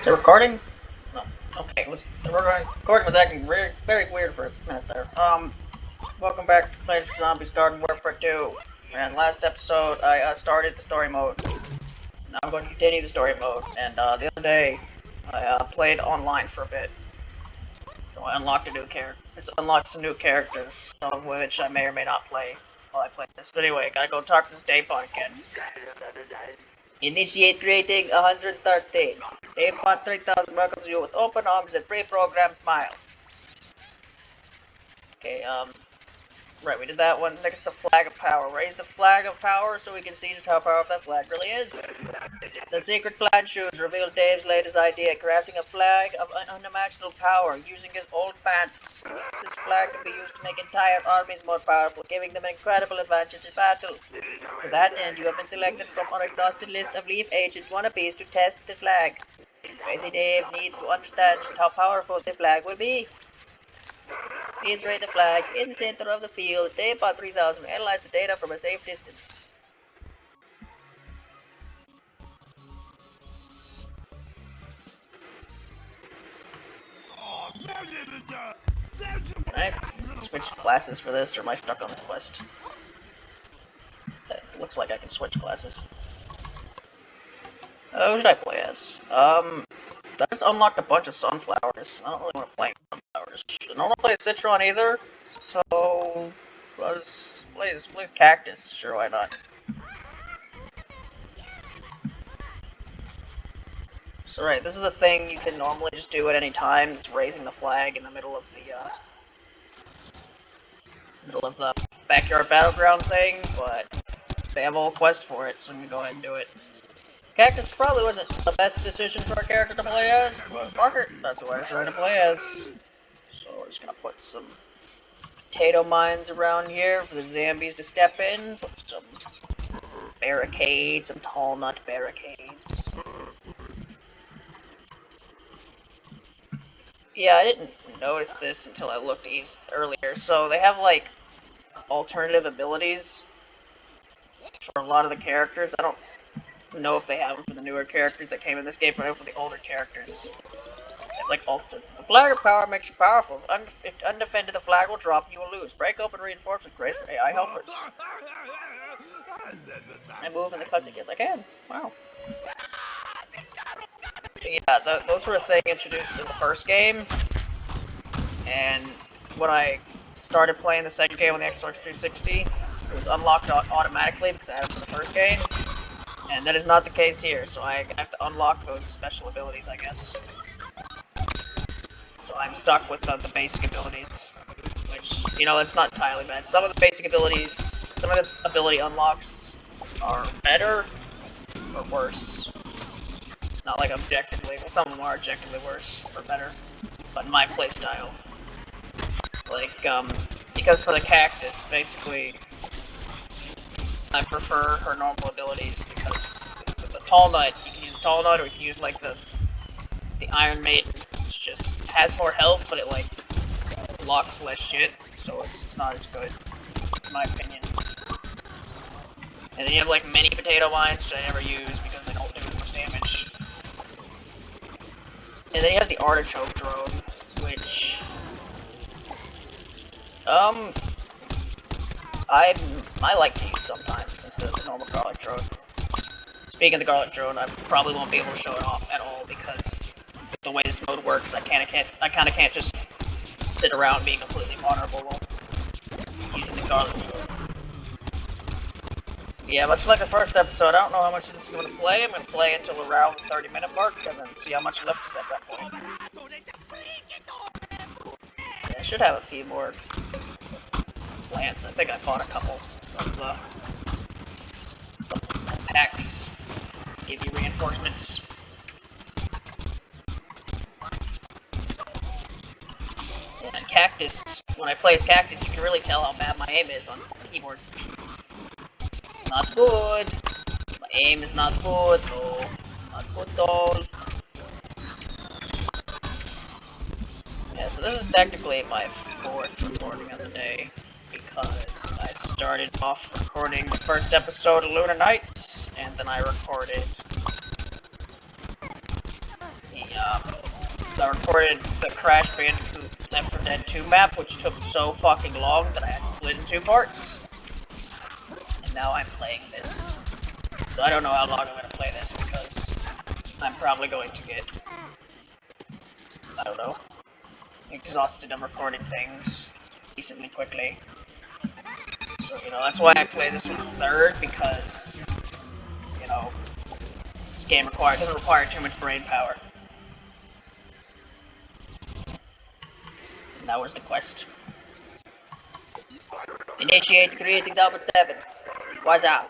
Is it recording? No. Okay, the recording was acting very, very weird for a minute there. Welcome back to Plants vs. Zombies Garden Warfare 2. And last episode, I started the story mode. Now I'm going to continue the story mode. And the other day, I played online for a bit. So I unlocked some new characters, some of which I may or may not play while I play this. But anyway, gotta go talk to this Daypot again. Initiate rating 113. Daypot 3000 welcomes you with open arms and pre-programmed smile. Okay, right, we did that one. Next, the flag of power. Raise the flag of power so we can see just how powerful that flag really is. The secret plan shoes reveal Dave's latest idea, crafting a flag of unimaginable power using his old pants. This flag can be used to make entire armies more powerful, giving them an incredible advantage in battle. To that end, you have been selected from our exhausted list of Leaf Agent wannabes to test the flag. Crazy Dave needs to understand just how powerful the flag will be. Please raise the flag in the center of the field. Daypot 3000 analyze the data from a safe distance. Can I switch classes for this, or am I stuck on this quest? It looks like I can switch classes. Who should I play as? I just unlocked a bunch of sunflowers. I don't really want to play sunflowers. I don't want to play Citron either, so let's play this cactus. Sure, why not? So right, this is a thing you can normally just do at any time. It's raising the flag in the middle of the backyard battleground thing, but they have a whole quest for it, so I'm gonna go ahead and do it. Cactus probably wasn't the best decision for a character to play as, but fuck it, that's what I decided to play as. So we're just gonna put some potato mines around here for the zombies to step in. Put some barricades, some tall nut barricades. Yeah, I didn't notice this until I looked earlier. So they have like alternative abilities for a lot of the characters. I don't know if they have them for the newer characters that came in this game, but I know for the older characters. Like the flag of power makes you powerful. If undefended, the flag will drop and you will lose. Break open reinforcements, great for AI helpers. I move in the cutscene as I can. Wow. But yeah, those were a thing introduced in the first game, and when I started playing the second game on the Xbox 360, it was unlocked automatically because I had it for the first game. And that is not the case here, so I have to unlock those special abilities, I guess. So I'm stuck with the basic abilities, which, you know, that's not entirely bad. Some of the basic abilities, some of the ability unlocks are better or worse. Not like objectively, well, some of them are objectively worse or better, but in my playstyle. Like, because for the cactus, basically, I prefer her normal abilities because with the tall nut, you can use the tall nut or you can use like the Iron Maiden, which just has more health, but it like blocks less shit, so it's not as good, in my opinion. And then you have like mini potato mines, which I never use because they don't do as much damage. And then you have the artichoke drone, which I like to use sometimes instead of the normal garlic drone. Speaking of the garlic drone, I probably won't be able to show it off at all because the way this mode works, I kind of can't just sit around being completely vulnerable while using the garlic drone. Yeah, much like the first episode, I don't know how much of this is going to play. I'm going to play until around the 30-minute mark and then see how much left is at that point. Yeah, I should have a few more plants. I think I bought a couple of the packs. Give you reinforcements. And cactus, when I play as cactus, you can really tell how bad my aim is on the keyboard. It's not good. My aim is not good. No, not good at all. Yeah, so this is technically my fourth recording of the day, because I started off recording the first episode of Lunar Nights, and then I recorded the I recorded the Crash Bandicoot Left 4 Dead 2 map, which took so fucking long that I had to split in 2 parts. And now I'm playing this. So I don't know how long I'm going to play this, because I'm probably going to get, I don't know, exhausted of recording things decently quickly. So, you know, that's why I play this one third, because, you know, this game doesn't require too much brain power. And that was the quest. Initiate creating double 7. What's up?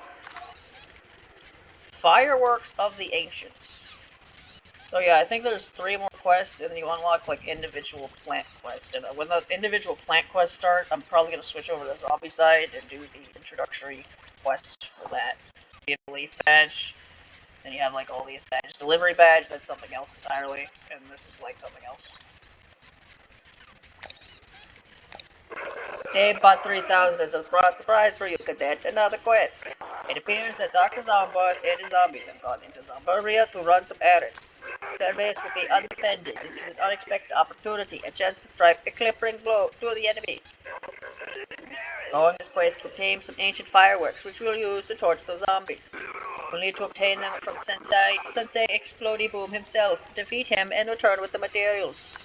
Fireworks of the Ancients. So yeah, I think there's 3 more quests, and then you unlock like individual plant quests. And when the individual plant quests start, I'm probably gonna switch over to the zombie side and do the introductory quest for that. You have a leaf badge, then you have like all these badges. Delivery badge, that's something else entirely, and this is like something else. Day Bot 3000 is a surprise for you, Cadet. Another quest. It appears that Dr. Zomboss and his zombies have gone into Zombaria to run some errands. Their base will be undefended. This is an unexpected opportunity, a chance to strike a clipping blow to the enemy. Following this quest to obtain some ancient fireworks, which we'll use to torch the zombies. We'll need to obtain them from Sensei Explody Boom himself, defeat him, and return with the materials.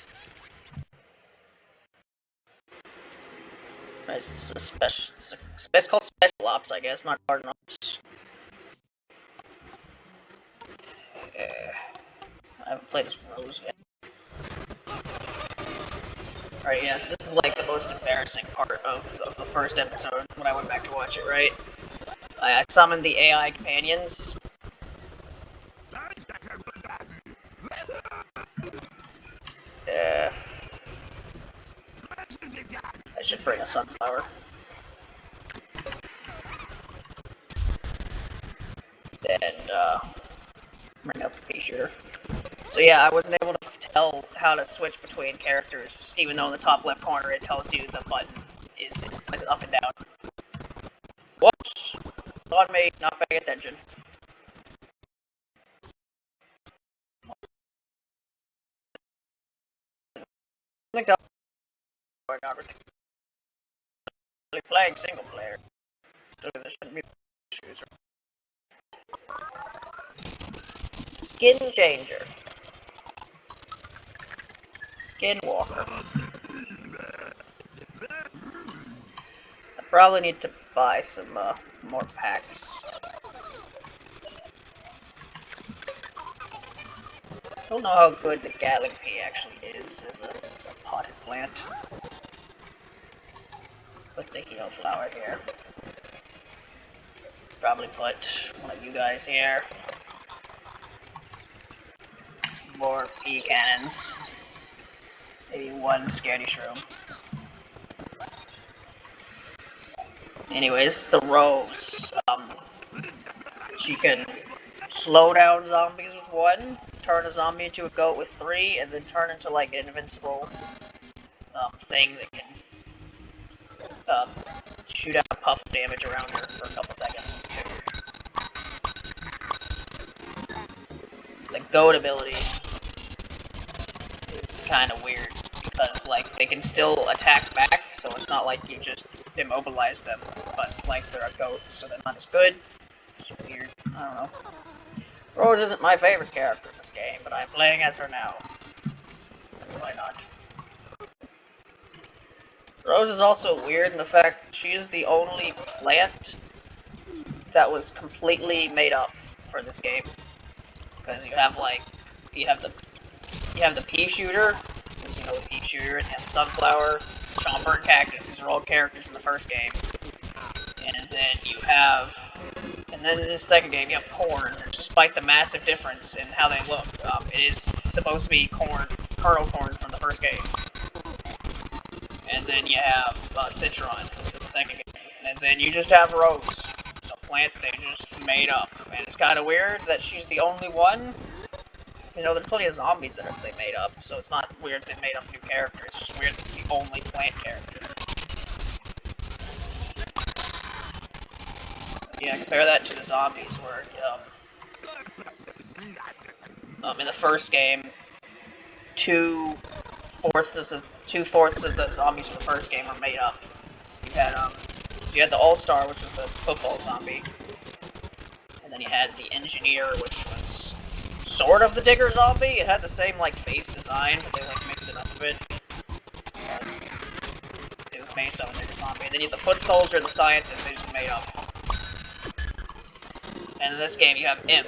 It's a special. It's called Special Ops, I guess, not Garden Ops. I haven't played as Rose yet. Alright, yeah, so this is like the most embarrassing part of the first episode when I went back to watch it, right? I summoned the AI companions. I should bring a sunflower. And, bring up the pea shooter. So yeah, I wasn't able to tell how to switch between characters, even though in the top left corner it tells you the button is up and down. Whoops! On me, not paying attention. I think we're not really playing single player. So there shouldn't be issues. Skin changer. Skinwalker. I probably need to buy some more packs. I don't know how good the Gatling pea actually is as a potted plant. Put the heal flower here. Probably put one of you guys here. More pea cannons. Maybe one scaredy shroom. Anyways, the Rose. She can slow down zombies with 1, turn a zombie into a goat with 3, and then turn into like an invincible thing that can shoot out a puff of damage around her for a couple seconds. The goat ability is kind of weird because like they can still attack back, so it's not like you just immobilize them, but like they're a goat, so they're not as good. It's weird. I don't know. Rose isn't my favorite character in this game, but I'm playing as her now. Why not? Rose is also weird in the fact she is the only plant that was completely made up for this game. Because you have like, you have the pea shooter, you know, the pea shooter, and sunflower, chomper, and cactus. These are all characters in the first game. And then you have, and then in the second game you have corn. Despite the massive difference in how they look, it is supposed to be corn, kernel corn from the first game. And then you have citron in the second game. And then you just have Rose. It's a plant they just made up. And it's kind of weird that she's the only one. You know, there's plenty of zombies that they made up, so it's not weird they made up new characters. It's just weird that it's the only plant character. Yeah, compare that to the zombies, where, in the first game, two-fourths of the zombies from the first game were made up. You had the All-Star, which was the football zombie, and then you had the Engineer, which was sort of the Digger zombie. It had the same like base design, but they like mix it up a bit. It was based on the Digger zombie. And then you had the Foot Soldier and the Scientist. They just made up. And in this game, you have Imp,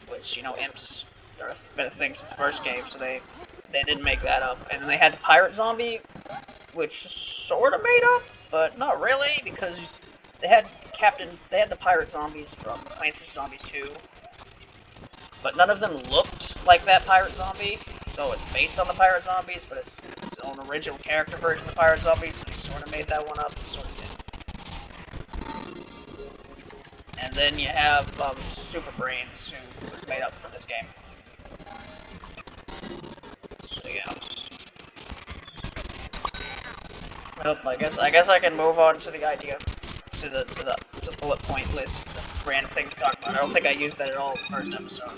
which, you know, Imps are been a thing since the first game, so they didn't make that up. And then they had the Pirate Zombie, which sort of made up, but not really, because they had the Pirate Zombies from Plants vs. Zombies 2, but none of them looked like that Pirate Zombie, so it's based on the Pirate Zombies, but it's its own original character version of the Pirate Zombies, so they sort of made that one up, sort of did. And then you have Super Brains, who was made up for this game. So yeah. Well, I guess I can move on to the idea, to the bullet point list of random things to talk about. I don't think I used that at all in the first episode.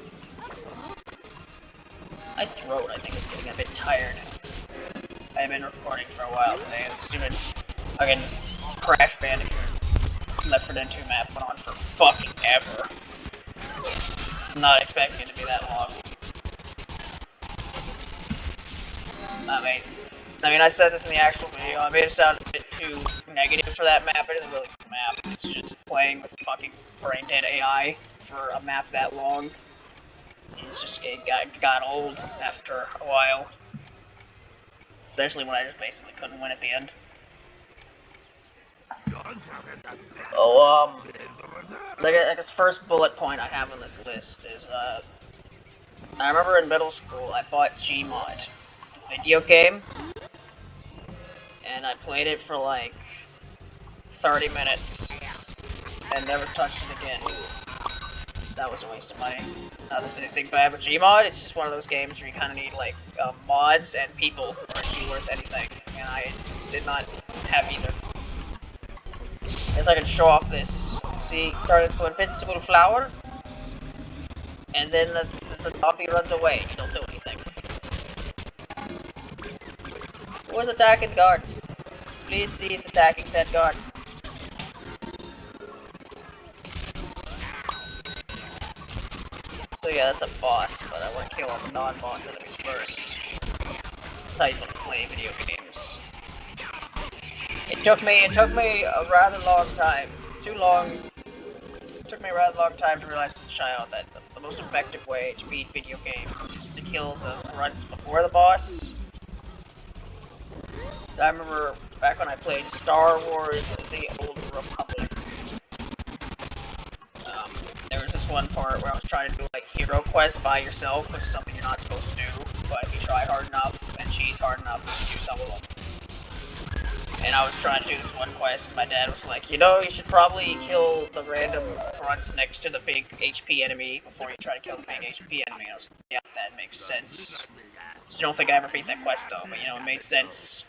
My throat, I think, is getting a bit tired. I've been recording for a while today, and stupid fucking Crash Bandicoot Left 4 Dead 2 map went on for fucking ever. It's not expecting it to be that long. I mean, I said this in the actual video. I made it sound a bit too negative for that map. It isn't really a map. It's just playing with fucking brain dead AI for a map that long. It got old after a while. Especially when I just basically couldn't win at the end. Oh, I guess first bullet point I have on this list is, I remember in middle school I bought Gmod, the video game, and I played it for like 30 minutes and never touched it again. That was a waste of money. Not there's anything bad with Gmod, it's just one of those games where you kind of need like mods and people for it to be worth anything, and I did not have either. I guess I can show off this. See, turn into invincible flower, and then the zombie runs away and you don't do anything. Who is attacking guard? Please cease attacking said guard. So yeah, that's a boss, but I want to kill all the non-boss enemies first. That's how you want to play video games. It took me a rather long time. Too long. It took me a rather long time to realize that the most effective way to beat video games is to kill the grunts before the boss. Because I remember back when I played Star Wars: The Old Republic, there was this one part where I was trying to do like hero quests by yourself, which is something you're not supposed to do, but if you try hard enough and cheese hard enough, you can do some of them. And I was trying to do this one quest, and my dad was like, you know, you should probably kill the random grunts next to the big HP enemy before you try to kill the big HP enemy. I was like, yep, that makes sense. So I don't think I ever beat that quest though, but you know, it made sense.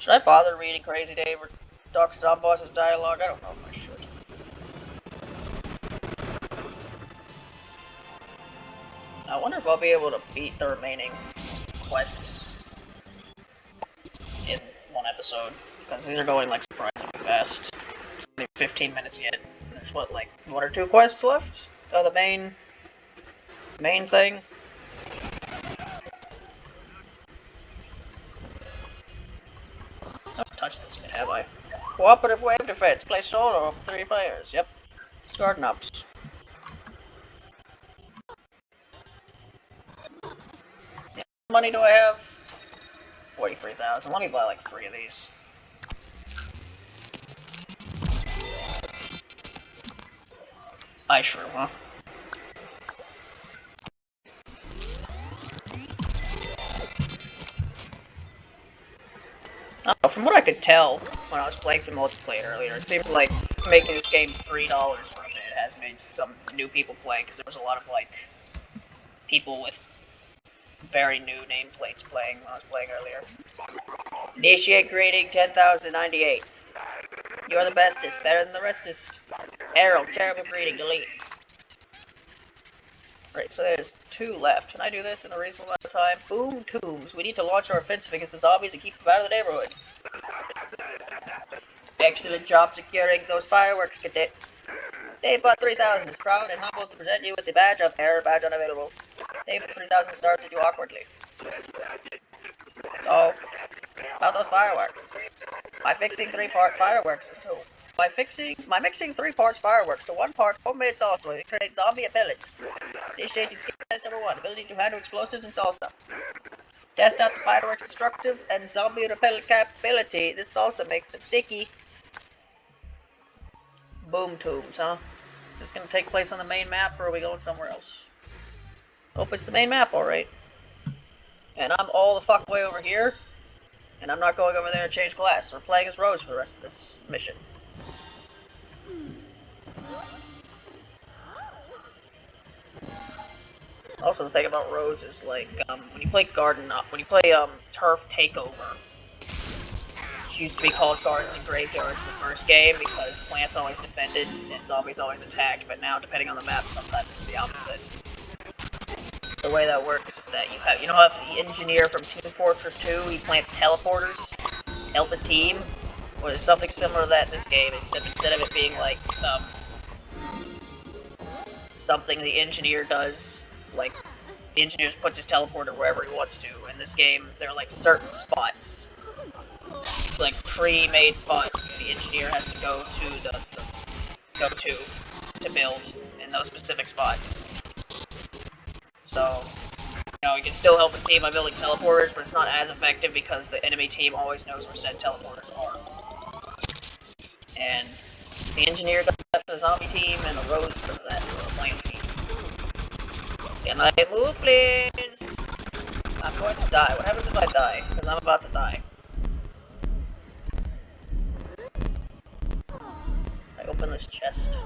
Should I bother reading Crazy Dave or Dr. Zomboss's dialogue? I don't know if I should. I wonder if I'll be able to beat the remaining quests in one episode, because these are going like surprisingly fast. It's only 15 minutes yet. There's what, like 1 or 2 quests left? Oh, the main thing. I haven't touched this yet, have I? Cooperative wave defense. Play solo with 3 players. Yep. Discard nups. Yeah. How much money do I have? 43,000. Let me buy like 3 of these. Ice shroom, huh? From what I could tell when I was playing the multiplayer earlier, it seems like making this game $3 for a bit has made some new people play, because there was a lot of like people with very new nameplates playing when I was playing earlier. Initiate greeting 10,098. You're the bestest, better than the restest. Errol, terrible greeting, delete. Right, so there's 2 left. Can I do this in a reasonable amount of time? Boom tombs. We need to launch our offensive against the zombies and keep them out of the neighborhood. Excellent job securing those fireworks, cadet. Davebot 3000 is proud and humbled to present you with the badge of error, badge unavailable. Davebot 3000 starts at you awkwardly. So, about those fireworks. By mixing 3-part fireworks to mixing 3 parts fireworks to 1 part homemade salsa, we create zombie ability. Initiating skill test number 1, ability to handle explosives and salsa. Test out the fireworks destructives and zombie repellent capability. This salsa makes them sticky. Boom tombs, huh? Is this gonna take place on the main map, or are we going somewhere else? Hope it's the main map, alright. And I'm all the fuck way over here. And I'm not going over there to change class. We're playing as Rose for the rest of this mission. Also, the thing about Rose is, like, when you play Turf Takeover, which used to be called Gardens and Graveyards in the first game, because plants always defended and zombies always attacked, but now, depending on the map, sometimes it's the opposite. The way that works is that you know how the engineer from Team Fortress 2, he plants teleporters to help his team? Well, there's something similar to that in this game, except instead of it being, like, something the engineer does, like, the engineer just puts his teleporter wherever he wants to. In this game, there are, like, certain spots, like, pre-made spots that the engineer has to go to to build in those specific spots. So, you know, you can still help his team by building teleporters, but it's not as effective because the enemy team always knows where said teleporters are. And the engineer does that for the zombie team, and the Rose does that for the flame team. Can I move, please? I'm going to die. What happens if I die? Because I'm about to die. I open this chest.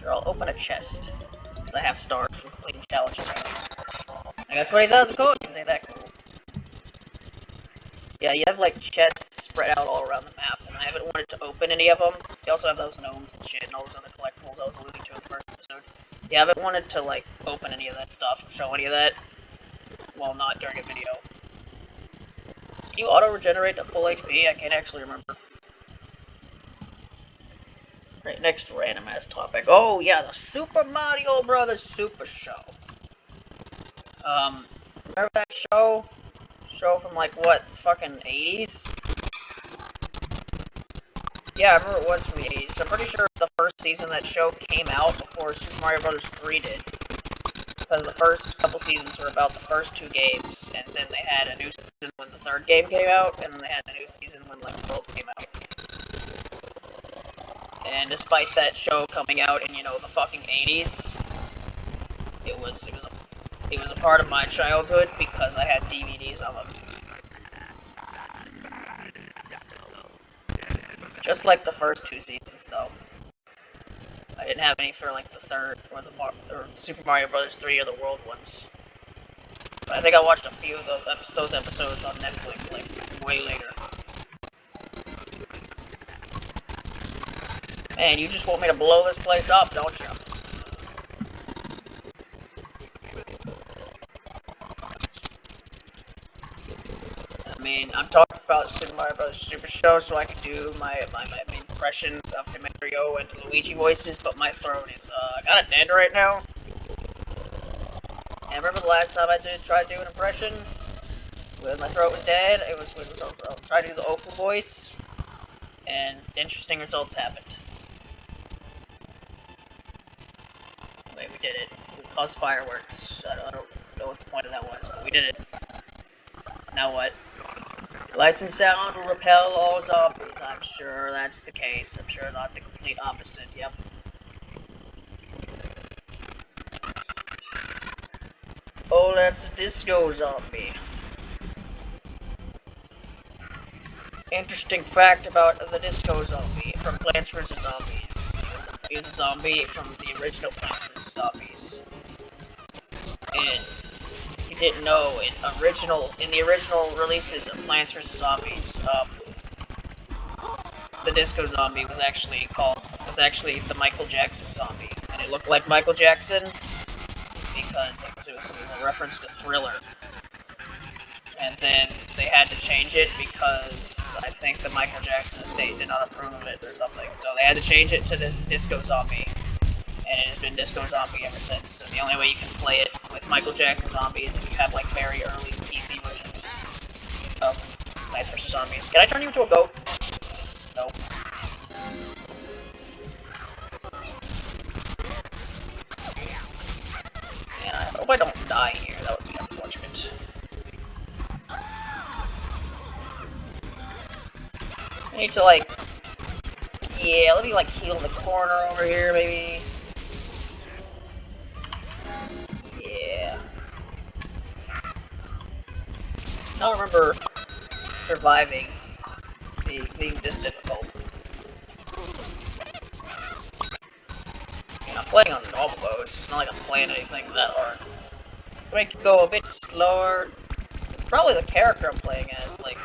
Sure, I'll open a chest. Because I have stars from completing challenges. I got 20,000 coins, ain't that cool? Yeah, you have like chests spread out all around the map, and I haven't wanted to open any of them. You also have those gnomes and shit, and all those other collectibles I was alluding to in the first episode. Yeah, I haven't wanted to like open any of that stuff or show any of that. Well, not during a video. Can you auto-regenerate to full HP? I can't actually remember. Right, next random-ass topic. Oh, yeah, the Super Mario Brothers Super Show. Remember that show? Show from, like, what, fucking 80s? Yeah, I remember it was from the 80s. I'm pretty sure the first season that show came out before Super Mario Bros. 3 did. Because the first couple seasons were about the first 2 games, and then they had a new season when the 3rd game came out, and then they had a new season when, like, the World came out. And despite that show coming out in, you know, the fucking 80s, it was a part of my childhood because I had DVDs of them. Just like the first 2 seasons, though. I didn't have any for, like, the 3rd, or Super Mario Bros. 3 or the World ones. But I think I watched a few of those episodes on Netflix, like, way later. Man, you just want me to blow this place up, don't you? I mean, I'm talking about Super Mario Bros. Super Show so I can do my impressions of the Mario and Luigi voices, but my throat is, kind of dead right now. And remember the last time I tried to do an impression? When my throat was dead, I was trying to do the Opal voice, and interesting results happened. Wait, we did it. We caused fireworks. I don't know what the point of that was, but we did it. Now what? Lights and sound will repel all zombies. I'm sure that's the case. I'm sure not the complete opposite. Yep. Oh, that's a disco zombie. Interesting fact about the disco zombie from Plants vs. Zombies. He was a zombie from the original Plants vs. Zombies. And if you didn't know, in the original releases of Plants vs. Zombies, the disco zombie was actually the Michael Jackson zombie, and it looked like Michael Jackson because it was a reference to Thriller. And then they had to change it because I think the Michael Jackson estate did not approve of it or something. So they had to change it to this Disco Zombie, and it has been Disco Zombie ever since. So the only way you can play it with Michael Jackson Zombie is if you have like very early PC versions of Plants vs. Zombies. Can I turn you into a goat? Nope. Man, I hope I don't die here. That would be unfortunate. I need to like... Yeah, let me like heal in the corner over here, maybe. Yeah. I don't remember surviving being this difficult. I'm playing on normal mode, so it's not like I'm playing anything that hard. Make it go a bit slower. It's probably the character I'm playing as. Like,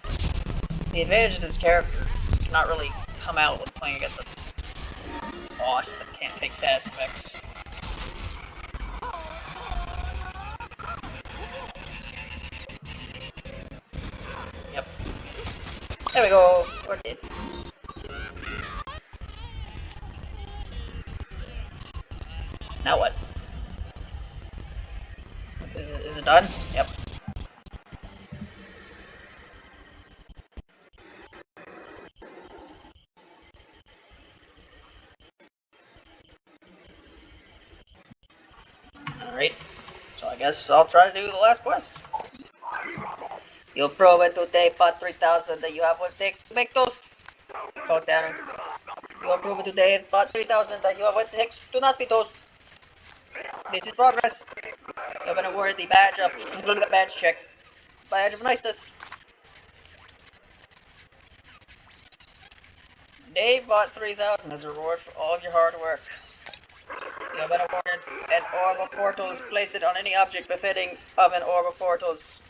the advantage of this character cannot really come out when playing against a boss that can't take status effects. Yep. There we go. We're dead. Now what? Is it done? Yep. Alright. So I guess I'll try to do the last quest. You'll prove it today, part 3000, that you have what it takes to make toast. Go down. You'll prove it today in part 3000 that you have what it takes to not be toast. This is progress. You have been awarded the badge of... the badge check. Badge of niceness. Dave bought 3000 as a reward for all of your hard work. You have been awarded an orb of portals. Place it on any object befitting of an orb of portals,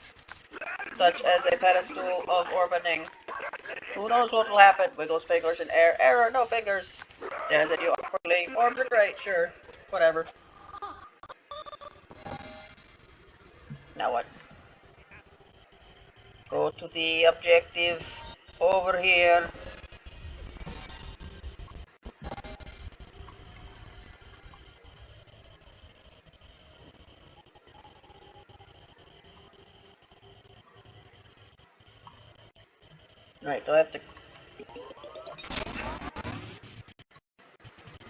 such as a pedestal of orbiting. Who knows what will happen? Wiggles fingers in air. Error, no fingers. Stares at you awkwardly. Orbs are great, sure. Whatever. Now what? Go to the objective over here. Right, do I have to...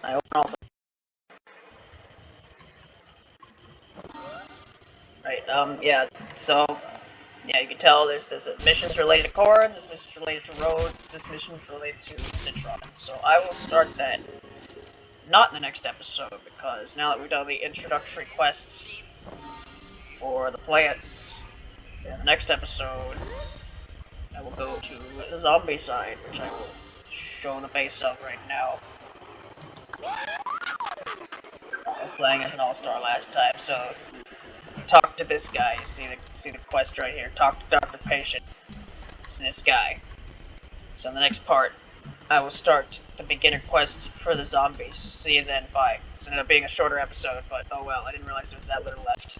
I open also... Right, yeah, so... Yeah, you can tell there's missions related to Corrin, there's missions related to Rose, this mission related to Citron. So I will start that not in the next episode, because now that we've done the introductory quests for the plants, in the next episode, I will go to the zombie side, which I will show the base of right now. I was playing as an all-star last time, so talk to this guy. You see the quest right here. Talk to Dr. Patient. It's this guy. So in the next part, I will start the beginner quest for the zombies. See you then. Bye. This ended up being a shorter episode, but oh well. I didn't realize there was that little left.